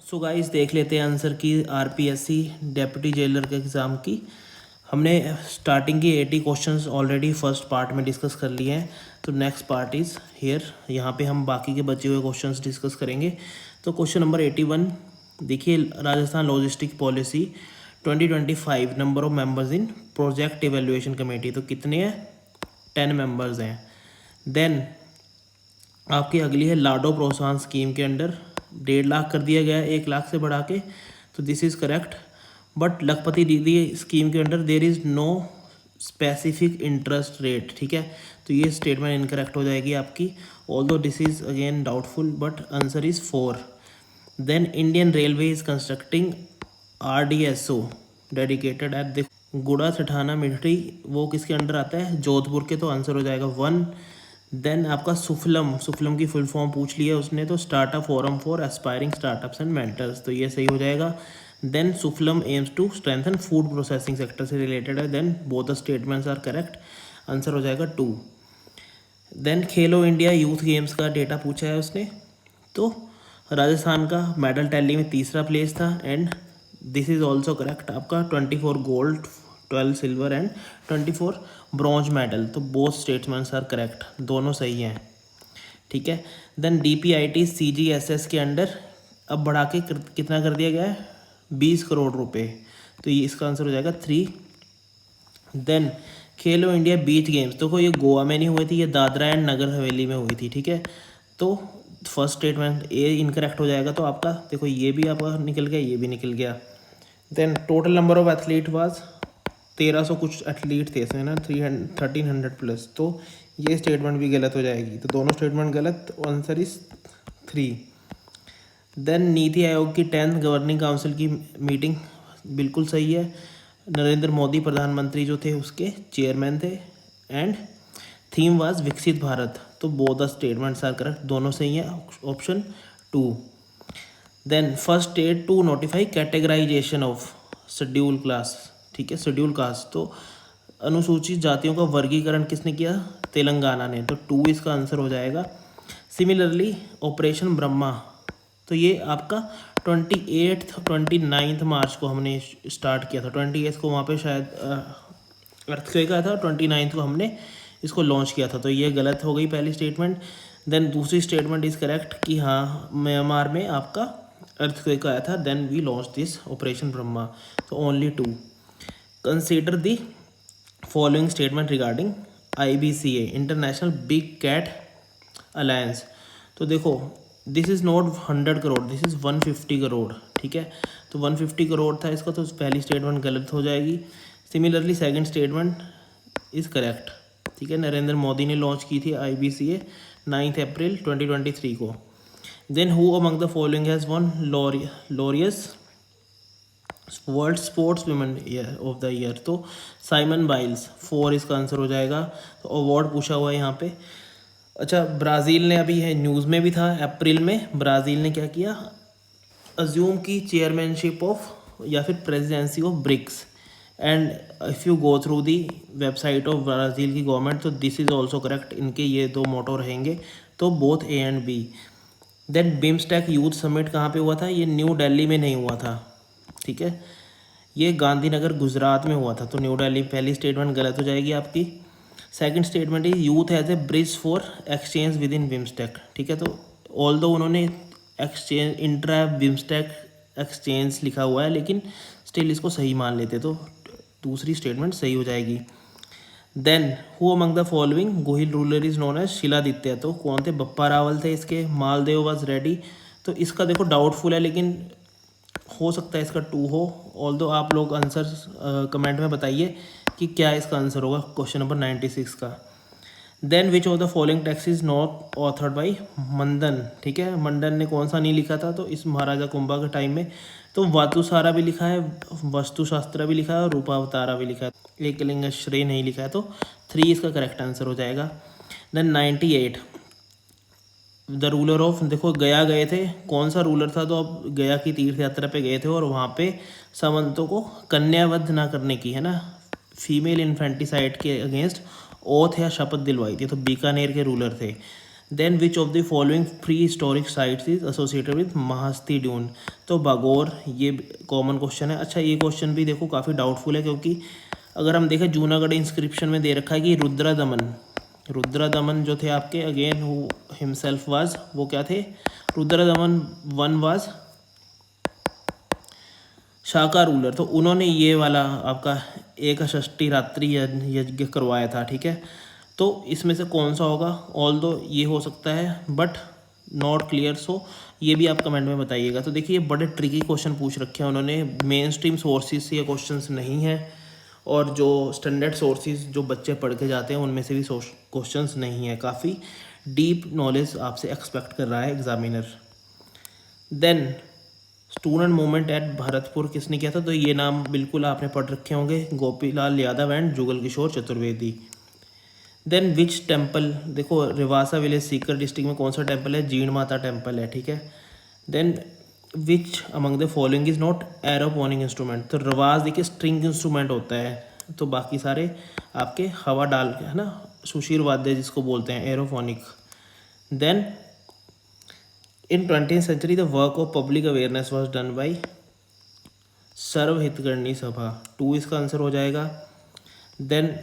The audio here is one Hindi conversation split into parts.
सो गाइस देख लेते हैं आंसर की आरपीएससी डेप्यूटी जेलर के एग्ज़ाम की। हमने स्टार्टिंग की 80 क्वेश्चंस ऑलरेडी फर्स्ट पार्ट में डिस्कस कर लिए हैं। तो नेक्स्ट पार्ट इज़ हियर, यहाँ पे हम बाकी के बचे हुए क्वेश्चंस डिस्कस करेंगे। तो क्वेश्चन नंबर 81 देखिए, Rajasthan logistic policy 2025 number of members in project evaluation committee. तो कितने हैं? 10 मेंबर्स हैं। देन आपकी अगली है लाडो प्रोत्साहन स्कीम के अंडर 1.5 लाख कर दिया गया है 1 लाख से बढ़ा के। तो this is correct. But Lakhpati Didi scheme के under there is no specific interest rate. ठीक है, तो ये स्टेटमेंट इनकरेक्ट हो जाएगी आपकी। Although this is again doubtful but answer is 4। Then Indian railway is constructing RDSO dedicated at the Guda Sathana military. वो किसके अंडर आता है? जोधपुर के। तो आंसर हो जाएगा 1। देन आपका सुफलम की फुल फॉर्म पूछ लिया उसने, तो startup forum for aspiring startups and mentors. तो ये सही हो जाएगा। Then Sufalam aims to strengthen food processing sector से रिलेटेड है। Then both the statements are correct. Answer हो जाएगा 2। Then Khelo India youth games का डेटा पूछा है उसने। तो राजस्थान का मेडल टैली में 3रा प्लेस था and this is also correct. आपका 24 gold, 12 silver and 24 bronze medal. तो बोथ स्टेटमेंट्स आर करेक्ट, दोनों सही हैं। ठीक है। देन DPIT CGSS के अंडर अब बढ़ा के कितना कर दिया गया है? 20 करोड़ रुपए। तो ये इसका आंसर हो जाएगा 3। Then Khelo India beach games, देखो ये गोवा में नहीं हुई थी, ये दादरा एंड नगर हवेली में हुई थी। ठीक है, तो फर्स्ट स्टेटमेंट ए इनकरेक्ट हो जाएगा। तो आपका देखो ये भी आपका निकल गया, ये भी निकल गया। Then total number of athlete was 1300 कुछ एथलीट थे इसमें ना, 1300 प्लस। तो ये स्टेटमेंट भी गलत हो जाएगी। तो दोनों स्टेटमेंट गलत, answer is 3। Then NITI Aayog की 10th गवर्निंग काउंसिल की मीटिंग बिल्कुल सही है। नरेंद्र मोदी प्रधानमंत्री जो थे उसके चेयरमैन थे and theme was Viksit Bharat. तो both the statements are correct, दोनों सही है। Option 2। Then first state to notify categorisation of schedule class. ठीक है, शेड्यूल कास्ट। तो अनुसूचित जातियों का वर्गीकरण किसने किया? तेलंगाना ने। तो 2 इसका आंसर हो जाएगा। सिमिलरली ऑपरेशन ब्रह्मा, तो ये आपका 29 मार्च को हमने स्टार्ट किया था। 28 को वहाँ पे शायद अर्थक्वेक आया था, 29 को हमने इसको लॉन्च किया था। तो ये गलत हो गई पहली स्टेटमेंट। देन दूसरी स्टेटमेंट इज़ करेक्ट कि हाँ म्यांमार में आपका अर्थक्वेक आया था, then we launch this operation Brahma. तो only 2। Consider the following statement regarding IBCA international big cat alliance. तो देखो this is not 100 crore, this is 150 crore. ठीक है, तो 150 करोड़ था इसका, तो पहली स्टेटमेंट गलत हो जाएगी। Similarly second statement is correct. ठीक है, नरेंद्र मोदी ने लॉन्च की थी IBCA 9 अप्रैल 2023 को। Then who among the following has won Laureus World Sportswoman of the Year. तो साइमन बाइल्स। 4 इसका आंसर हो जाएगा। तो अवार्ड पूछा हुआ है यहाँ पे। अच्छा, ब्राज़ील ने अभी है न्यूज़ में भी था, अप्रैल में ब्राज़ील ने क्या किया? अज्यूम की चेयरमैनशिप ऑफ या फिर presidency of BRICS. And if you go through the website of Brazil की गवर्नमेंट, तो दिस इज़ ऑल्सो करेक्ट। इनके ये 2 मोटो रहेंगे, तो both A and B। Then BIMSTEC youth summit कहाँ पे हुआ था? ये न्यू दिल्ली में नहीं हुआ था। ठीक है, ये गांधीनगर गुजरात में हुआ था। तो न्यू दिल्ली पहली स्टेटमेंट गलत हो जाएगी आपकी। Second statement is youth has a bridge for exchange with in BIMSTEC. ठीक है, तो ऑल दो उन्होंने एक्सचेंज इंट्रा बिम्स्टेक एक्सचेंज लिखा हुआ है, लेकिन स्टिल इसको सही मान लेते, तो दूसरी स्टेटमेंट सही हो जाएगी। Then who among the following Gohil ruler is known as Shiladitya. तो कौन थे? बप्पा रावल थे इसके। Maldev was ready. तो इसका देखो डाउटफुल है, लेकिन हो सकता है इसका 2 हो। ऑल्दो आप लोग आंसर कमेंट में बताइए कि क्या इसका आंसर होगा क्वेश्चन नंबर 96 का। Then which of the following text is not authored by Mandan. ठीक है, मंडन ने कौन सा नहीं लिखा था? तो इस महाराजा कुंभा के टाइम में तो वातुसारा भी लिखा है, वस्तुशास्त्र भी लिखा है और रूपावतारा भी लिखा है, एकलिंग श्रेय नहीं लिखा है। तो 3 इसका करेक्ट आंसर हो जाएगा। देन 98 द रूलर ऑफ, देखो गया गए थे, कौन सा रूलर था? तो अब गया की तीर्थ यात्रा पे गए थे और वहाँ पे सामंतों को कन्यावध ना करने की, है ना, फीमेल इन्फेंटिसाइड के अगेंस्ट ओथ या शपथ दिलवाई थी। तो बीकानेर के रूलर थे। Then which of the following prehistoric sites is associated with Mahasti dune. तो बागोर, ये कॉमन क्वेश्चन है। अच्छा, ये क्वेश्चन भी देखो काफ़ी डाउटफुल है, क्योंकि अगर हम देखें जूनागढ़ इंस्क्रिप्शन में दे रखा है कि रुद्रदमन जो थे आपके, अगेन हु हिमसेल्फ वाज, वो क्या थे, Rudradaman one was Shaka ruler. तो उन्होंने ये वाला आपका एकषष्टि रात्रि यज्ञ करवाया था, ठीक है। तो इसमें से कौन सा होगा, ऑल दो ये हो सकता है बट नॉट क्लियर, सो ये भी आप कमेंट में बताइएगा। तो देखिए बड़े ट्रिकी क्वेश्चन पूछ रखे हैं उन्होंने, मेन स्ट्रीम सोर्सेज से ये क्वेश्चंस नहीं है, और जो स्टैंडर्ड सोर्सेज जो बच्चे पढ़ के जाते हैं उनमें से भी क्वेश्चंस नहीं है। काफ़ी डीप नॉलेज आपसे एक्सपेक्ट कर रहा है examiner. Then student movement at Bharatpur किसने किया था, तो ये नाम बिल्कुल आपने पढ़ रखे होंगे, Gopilal Yadav and Jugal Kishore Chaturvedi. Then which temple, देखो रिवासा विलेज सीकर डिस्ट्रिक्ट में कौन सा टेम्पल है, जीण माता टेम्पल है, ठीक है। Then which among the following is not aerophonic instrument, तो रवाज देखिए स्ट्रिंग इंस्ट्रूमेंट होता है, तो बाकी सारे आपके हवा डाल के, है ना, सुशीर वाद्य जिसको बोलते हैं, aerophonic. Then in 20th century the work of public awareness was done by Sarva Hitkarini Sabha, 2 इसका आंसर हो जाएगा। Then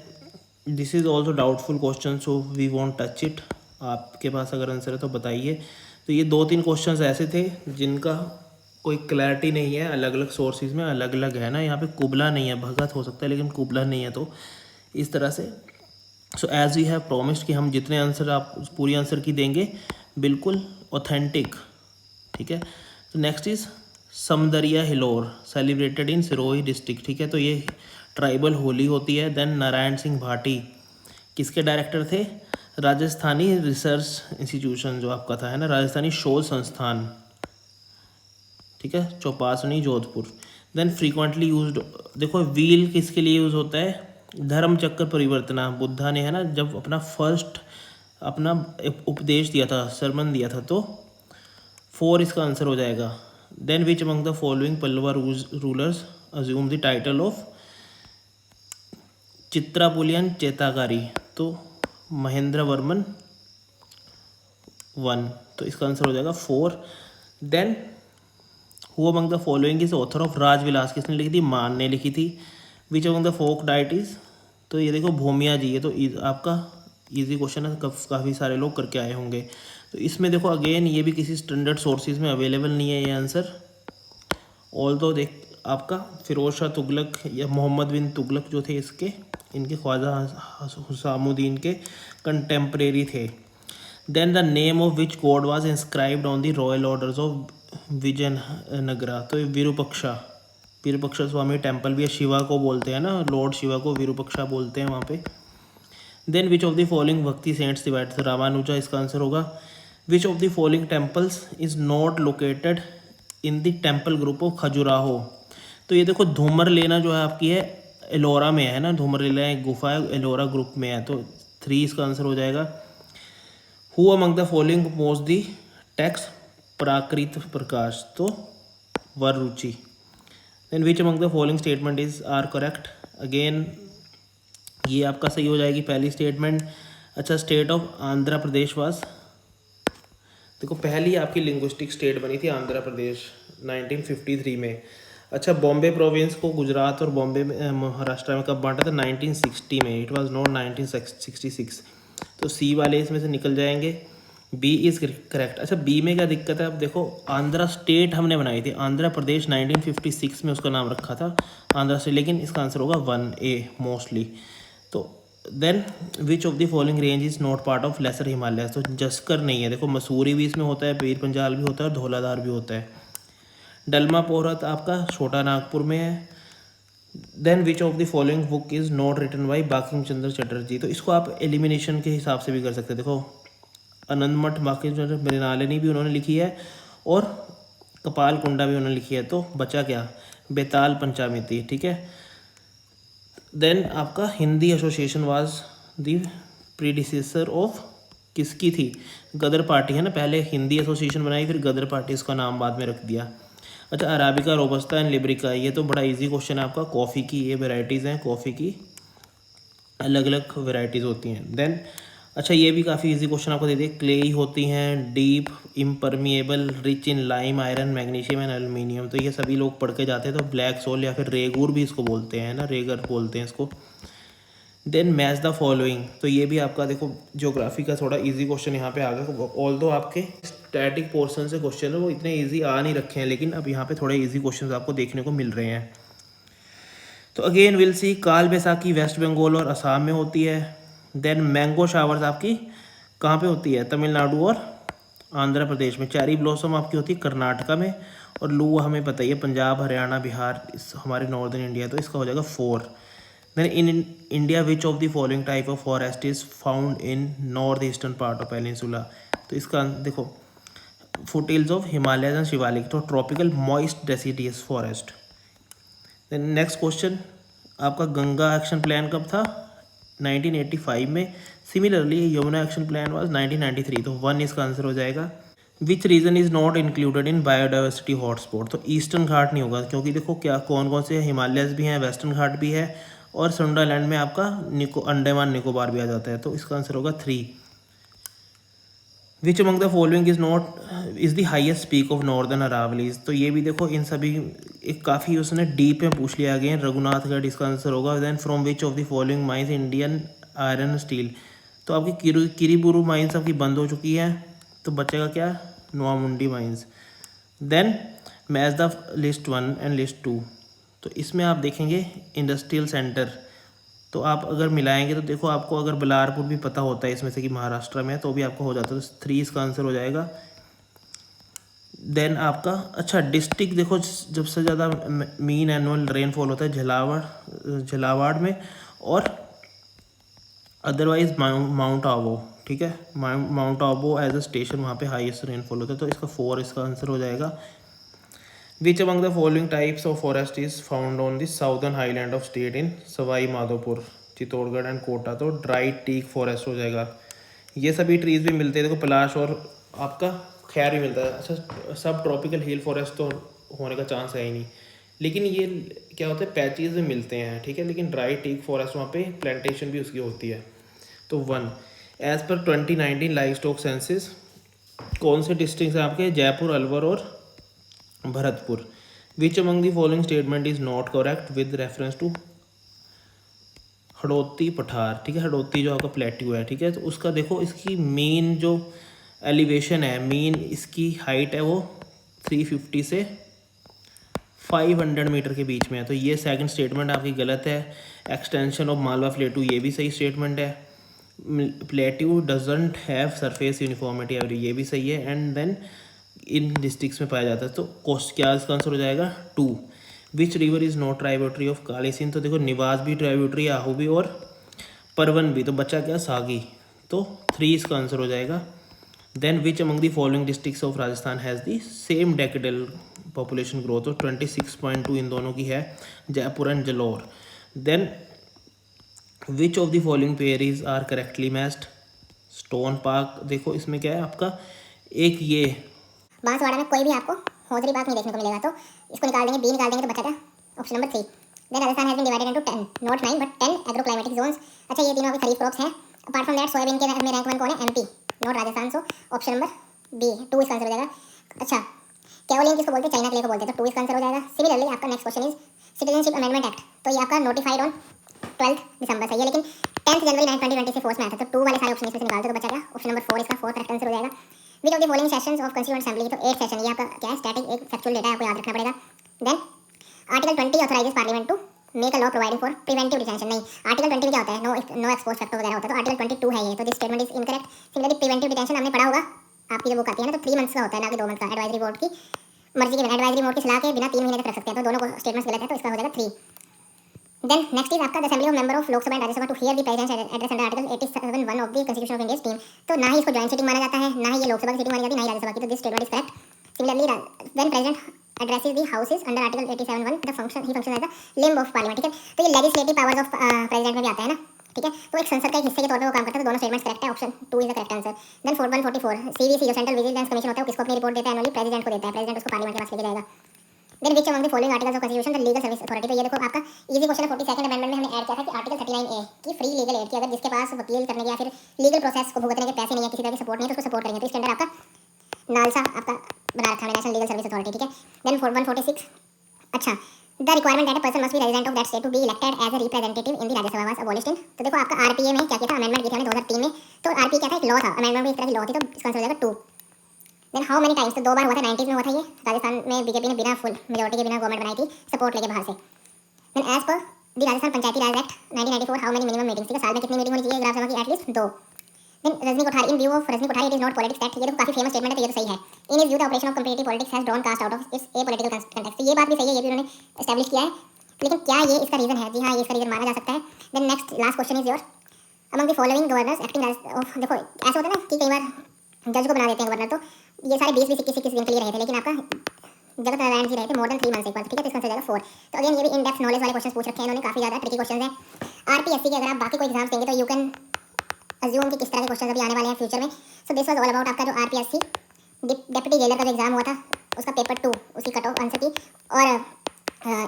this is also doubtful question, so we won't touch it. आपके पास अगर आंसर है तो बताइए। तो ये 2-3 क्वेश्चन ऐसे थे जिनका कोई क्लैरिटी नहीं है, अलग अलग सोर्सेज में अलग अलग है ना, यहाँ पे कुबला नहीं है, भगत हो सकता है लेकिन कुबला नहीं है, तो इस तरह से। So as we have promised कि हम जितने आंसर आप पूरी आंसर की देंगे बिल्कुल ऑथेंटिक, ठीक है। तो नेक्स्ट इज समदरिया हिलोर सेलिब्रेटेड इन सिरोही डिस्ट्रिक्ट, ठीक है, तो ये ट्राइबल होली होती है। देन नारायण सिंह भाटी किसके डायरेक्टर थे, राजस्थानी रिसर्च इंस्टीट्यूशन जो आपका था, है ना, राजस्थानी शोध संस्थान, ठीक है, Chaupasni Jodhpur. Then frequently used, देखो व्हील किसके लिए यूज़ होता है, धर्म चक्र परिवर्तना, बुद्धा ने, है ना, जब अपना फर्स्ट अपना उपदेश दिया था, सरमन दिया था, तो 4 इसका आंसर हो जाएगा। Then which among the following Pallava rulers assume the title of चित्रापुलियन चेताकारी, तो महेंद्र वर्मन 1, तो इसका आंसर हो जाएगा 4। Then who among the following is author of Rajvilas, किसने लिखी थी, मान ने लिखी थी। Which among the folk deities, तो ये देखो भूमिया जी है, तो आपका इजी क्वेश्चन है, काफ़ी सारे लोग करके आए होंगे। तो इसमें देखो अगेन ये भी किसी स्टैंडर्ड सोर्सेज में अवेलेबल नहीं है ये आंसर, ऑल दो देख आपका फिरोज शाह तुगलक या मोहम्मद बिन तुगलक जो थे इसके, इनके ख्वाजा हुसामुद्दीन के कंटेम्प्रेरी थे। Then the name of which god was inscribed on the royal orders of Vijayanagara, तो विरूपक्षा स्वामी टेम्पल भी है, शिवा को बोलते हैं ना, लॉर्ड शिवा को विरूपक्षा बोलते हैं वहाँ पे। Then which of the following bhakti saints divide, Ramanuja इसका आंसर होगा। Which of the following temples is not located in the temple group of Khajuraho, तो ये देखो धूमर लेना जो है आपकी है एलोरा में, है ना, धूमर लेना एक गुफा है, एलोरा ग्रुप में है, तो 3 इसका आंसर हो जाएगा। Who among the following compose the text Prakrit Prakash, तो Vararuchi. Then which among the following statement is are correct, again ये आपका सही हो जाएगी पहली स्टेटमेंट। अच्छा, state of Andhra Pradesh was, देखो पहली आपकी लिंग्विस्टिक स्टेट बनी थी आंध्र प्रदेश 1953 में। अच्छा, बॉम्बे प्रोविंस को गुजरात और बॉम्बे महाराष्ट्र में कब बांटा था, 1960 में, इट वाज नॉट 1966, तो सी वाले इसमें से निकल जाएंगे, बी इज़ करेक्ट। अच्छा, बी में क्या दिक्कत है, अब देखो आंध्र स्टेट हमने बनाई थी, आंध्र प्रदेश 1956 में उसका नाम रखा था आंध्र स्टेट, लेकिन इसका आंसर होगा 1A मोस्टली। तो then which of the following range is not part of lesser Himalaya, तो जस्कर नहीं है, देखो मसूरी भी इसमें होता है, पीर पंजाल भी होता है और धौलाधार भी होता है। डलमा पोहरत आपका छोटा नागपुर में है। Then which of the following book is not written by Bankim Chandra Chatterjee, तो इसको आप एलिमिनेशन के हिसाब से भी कर सकते हैं। देखो अनंतमठ बांकिम चंद्र मृणालिनी भी उन्होंने लिखी है और कपाल कुंडा भी उन्होंने लिखी है, तो बचा क्या, बेताल पंचामिती, ठीक है। देन आपका Hindi association was the predecessor of किसकी थी, गदर पार्टी, है ना, पहले हिंदी एसोसिएशन बनाई फिर गदर पार्टी इसका नाम बाद में रख दिया। अच्छा, अराबिका, रोबस्ता एंड लिब्रिका, ये तो बड़ा इजी क्वेश्चन है आपका, कॉफ़ी की ये वेराइटीज़ हैं, कॉफ़ी की अलग अलग वेराइटीज़ होती हैं। देन अच्छा, ये भी काफ़ी इजी क्वेश्चन आपको दे दिए। क्लेई होती हैं, deep, impermeable, rich in lime, iron, magnesium and aluminium. तो ये सभी लोग पढ़ के जाते हैं। तो ब्लैक सोल या फिर रेगूर भी इसको बोलते हैं ना, रेगर बोलते हैं इसको। देन मैच द फॉलोइंग, तो ये भी आपका देखो ज्योग्राफी का थोड़ा इजी क्वेश्चन यहाँ पे आ गया। ऑल दो आपके स्टैटिक पोर्शन से क्वेश्चन है वो इतने इजी आ नहीं रखे हैं, लेकिन अब यहाँ पे थोड़े इजी क्वेश्चन आपको देखने को मिल रहे हैं। तो अगेन विल सी, काल बैसाखी वेस्ट बंगाल और असम में होती है। देन मैंगो शावर्स आपकी कहाँ पे होती है? तमिलनाडु और आंध्र प्रदेश में। चेरी ब्लॉसम आपकी होती है कर्नाटका में। और लू हमें पता ही है, पंजाब, हरियाणा, बिहार, इस हमारे नॉर्दर्न इंडिया। तो इसका हो जाएगा 4। Then in India which of the following type of forest is found in north eastern part of peninsula. तो इसका देखो, foothills of Himalayas and Shivalik, तो tropical moist deciduous forest. Then next question आपका, गंगा एक्शन प्लान कब था? 1985 में। Similarly Yamuna action plan was 1993। तो 1 इसका आंसर हो जाएगा। Which region is not included in biodiversity hotspot? तो ईस्टर्न घाट नहीं होगा, क्योंकि देखो क्या कौन कौन से हिमालयस भी हैं, वेस्टर्न घाट भी है, और सुंडरलैंड में आपका अंडमान निकोबार भी आ जाता है। तो इसका आंसर होगा 3। विच among the following is not is the highest peak of northern Aravallis? तो ये भी देखो इन सभी एक काफ़ी उसने डीप में पूछ लिया गया। रघुनाथगढ़ इसका आंसर होगा। Then from which of the following mines Indian iron steel? तो आपकी किरीबुरू माइंस आपकी बंद हो चुकी है, तो बचेगा क्या? Noamundi mines. Then match the list 1 and list 2। तो इसमें आप देखेंगे इंडस्ट्रियल सेंटर, तो आप अगर मिलाएंगे तो देखो आपको अगर बलारपुर भी पता होता है इसमें से कि महाराष्ट्र में है, तो भी आपको हो जाता है। तो 3 इसका आंसर हो जाएगा। देन आपका अच्छा डिस्ट्रिक्ट देखो, जब से ज़्यादा मीन एनुअल रेनफॉल होता है झलावाड़ में, और अदरवाइज माउंट आबू। ठीक है, mount Abu as a station वहाँ पे हाईएस्ट रेनफॉल होता है। तो इसका 4 इसका आंसर हो जाएगा। Which among the following types of forest is found on the southern highland of state in Sawai Madhopur, Chittorgarh and Kota? तो ड्राई टीक फॉरेस्ट हो जाएगा। ये सभी ट्रीज भी मिलते हैं देखो, पलाश और आपका खैर भी मिलता है। अच्छा, सब ट्रॉपिकल हिल फॉरेस्ट तो होने का चांस है ही नहीं, लेकिन ये क्या होता है, पैचेज में मिलते हैं। ठीक है, लेकिन ड्राई टीक फॉरेस्ट वहाँ पे प्लांटेशन भी उसकी होती है। तो 1 as per 2019 live stock senses कौन से डिस्ट्रिक्ट हैं आपके? जयपुर, अलवर और Bharatpur. Which among the following statement is not correct with reference to Hadoti Pathar? ठीक है, हड़ौती जो आपका प्लेट्यू है। ठीक है, तो उसका देखो इसकी मेन जो एलिवेशन है, मेन इसकी हाइट है वो 350 से 500 मीटर के बीच में है। तो ये सेकंड स्टेटमेंट आपकी गलत है। एक्सटेंशन ऑफ मालवा प्लेटू, ये भी सही स्टेटमेंट है। Plateau doesn't have surface uniformity every, ये भी सही है। एंड देन इन डिस्ट्रिक्ट्स में पाया जाता है। तो कोस्ट क्या इसका आंसर हो जाएगा? 2। Which river is not tributary of Kali Sindh? तो देखो निवास भी ट्राइब्यूटरी, आहू भी और परवन भी। तो बचा क्या? सागी। तो 3 इसका आंसर हो जाएगा। Then which among the following districts of Rajasthan has the same decadal population growth? तो 26.2 इन दोनों की है, Jaipur and Jalore. Then which of the following pairs are correctly matched? Stone park, देखो इसमें क्या है आपका, एक ये बांसवाड़ा में कोई भी आपको होजरी बाग नहीं देखने को मिलेगा, तो इसको निकाल देंगे, बी निकाल देंगे, तो बचा क्या? Option number 3। Then Rajasthan has been divided into 10, not 9 but 10 agro climatic zones. अच्छा, ये तीनों आपके खरीफ क्रॉप्स हैं। अपार्ट फ्रॉम दैट सोयाबीन के में रैंक 1 कौन है? MP, not Rajasthan. So option number B 2 इसका आंसर हो जाएगा। अच्छा, कैओलियन किसको बोलते हैं? चाइना क्ले को बोलते हैं। तो 2 इसका आंसर हो जाएगा। सिमिलरली आपका next question is citizenship amendment act. तो ये आपका नोटिफाइड ऑन 12 दिसंबर से, लेकिन 10 जनवरी 2020 से फोर्स में आया था। तो 2 वाले सारे ऑप्शन इसमें से निकालते, तो बचा क्या? ऑप्शन नंबर 4 इसका 4th करेक्ट आंसर हो जाएगा। विच of the following sessions of constituent assembly? तो 8 सेशन, ये आपका क्या है? स्टैटिक, एक फैक्चुअल डेटा है, आपको याद रखना पड़ेगा। Then article 20 authorises parliament to make a law providing for preventive detention. नहीं, आर्टिकल 20 में क्या होता है? नो एक्सपोज फैक्टर वगैरह होता है। तो आर्टिकल 22 है ये, तो this statement is incorrect. Similarly preventive detention हमने पढ़ा होगा, आपकी जो बुक आती है ना, तो 3 मंथ्स का होता है, ना कि 2 मंथ का। एडवाइजरी बोर्ड की मर्जी के बिना, एडवाइजरी बोर्ड की सलाह के बिना 3 महीने तक रख सकते हैं। तो दोनों स्टेटमेंट्स गलत है, तो इसका हो जाएगा 3। देन नेक्स्ट इज आपका the assembly of member of Lok Sabha and Rajya Sabha to hear the president's address under article 87(1) of the constitution of India team. तो ना ही इसको जॉइंट सिटिंग माना जाता है, ना ही ये लोकसभा की सिटिंग मानी जाती है, ना ही राज्यसभा की। तो this statement is correct. Similarly then president addresses the houses under article 87(1) the function he function as the limb of parliament. ठीक है, तो ये लेजिस्लेटिव पावर्स ऑफ प्रेसिडेंट में भी आता है ना। ठीक है, तो एक संसद का एक हिस्से के तौर पे वो काम करता है। तो दोनों स्टेटमेंट्स करेक्ट है, option 2 is the correct answer. Then 4144 CVC जो सेंट्रल विजिलेंस कमीशन होता है, वो किसको अपनी रिपोर्ट देता है? एनुअली प्रेसिडेंट को देता है। प्रेसिडेंट उसको पार्लियामेंट के पास लेके जाएगा। Then which among the following articles of constitution the legal service authority. तो ये देखो आपका इजी क्वेश्चन है। 42nd अमेंडमेंट में हमने ऐड किया था कि आर्टिकल 39A की फ्री लीगल एड की अगर जिसके पास वकील करने के या फिर लीगल प्रोसेस को भुगतने के पैसे नहीं है, किसी तरह की सपोर्ट नहीं है, तो उसको सपोर्ट करेंगे। तो इसके अंदर आपका नालसा आपका बना रखा है नेशनल लीगल सर्विस अथॉरिटी, ठीक है। देन 146 अच्छा the requirement that a person must be resident of that state to be elected as a representative in the Rajya Sabha was abolished in. तो देखो आपका आरपीए में क्या किया था, अमेंडमेंट की थी हमने 2003 में। तो आरपीए क्या था, एक लॉ था, अमेंडमेंट भी एक तरह की लॉ थी, तो इसका आंसर हो जाएगा 2। देन हाउ मेनी टाइम्स, तो 2 बार हुआ था, 90s में हुआ था ये। राजस्थान में बीजेपी ने बिना फुल मेजोरिटी के बिना गवर्नमेंट बनाई थी, सपोर्ट लेके बाहर से। Then as per the Rajasthan panchayati raj act 1994 how many minimum meetings, ठीक है, साल में कितनी मीटिंग होनी चाहिए ग्राम सभा की, at least 2। Then Rajni Kothari in view of Rajni Kothari it is not politics that, ये तो काफी फेमस स्टेटमेंट है, तो ये तो सही है। In his view the operation of competitive politics has drawn caste out of its a political context, तो ये बात भी सही है, ये भी उन्होंने एस्टैब्लिश किया है। लेकिन क्या ये इसका रीजन है? जी हाँ, ये इसका रीजन माना जा सकता है। Then next last question is your among the following governors acting of, देखो ऐसा होता है ना कि कई बार जज को बना देते हैं गवर्नर, तो ये सारे 20 21 दिन के लिए रहे थे, लेकिन आपका जगत नारायण जी रहे थे मोर देन 3 मंथ्स एक बार, ठीक है, तो इसका आंसर हो जाएगा 4। तो अगेन ये भी इन डेप्थ नॉलेज वाले क्वेश्चंस पूछ रखे हैं इन्होंने, काफी ज्यादा ट्रिकी क्वेश्चंस हैं आरपीएससी के। अगर आप बाकी कोई एग्जाम्स देंगे तो यू कैन अज्यूम कि किस तरह के क्वेश्चन अभी आने वाले हैं फ्यूचर में। So this was all about आपका जो आरपीएससी डिप्टी जेलर का जो एग्जाम हुआ था उसका पेपर 2 उसकी कट ऑफ आंसर की। और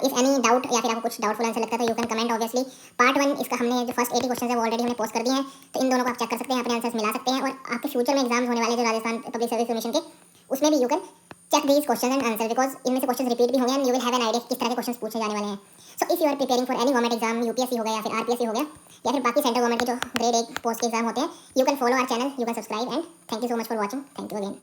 इफ एनी डाउट या फिर आपको कुछ डाउटफुल आंसर लगता है तो you can comment obviously. Part 1 इसका हमने जो फर्स्ट 80 क्वेश्चन है वो ऑलरेडी हमने पोस्ट कर दिए हैं, तो इन दोनों को आप चेक कर सकते हैं, अपने आंसर्स मिला सकते हैं। और आपके फ्यूचर में एग्जाम्स होने वाले जो राजस्थान पब्लिक सर्विस कमीशन के, उसमें भी you can check these questions and answer because इनमें से क्वेश्चंस रिपीट भी होंगे and you will have an idea किस तरह के क्वेश्चंस पूछे जाने वाले हैं। So if you are preparing for any government exam, UPSC हो गया या फिर आरपीएससी हो गया या फिर बाकी सेंट्रल गवर्नमेंट के जो ग्रेड 1 पोस्ट के एग्जाम होते हैं, you can follow our channel, you can subscribe and thank you so much for watching. Thank you again.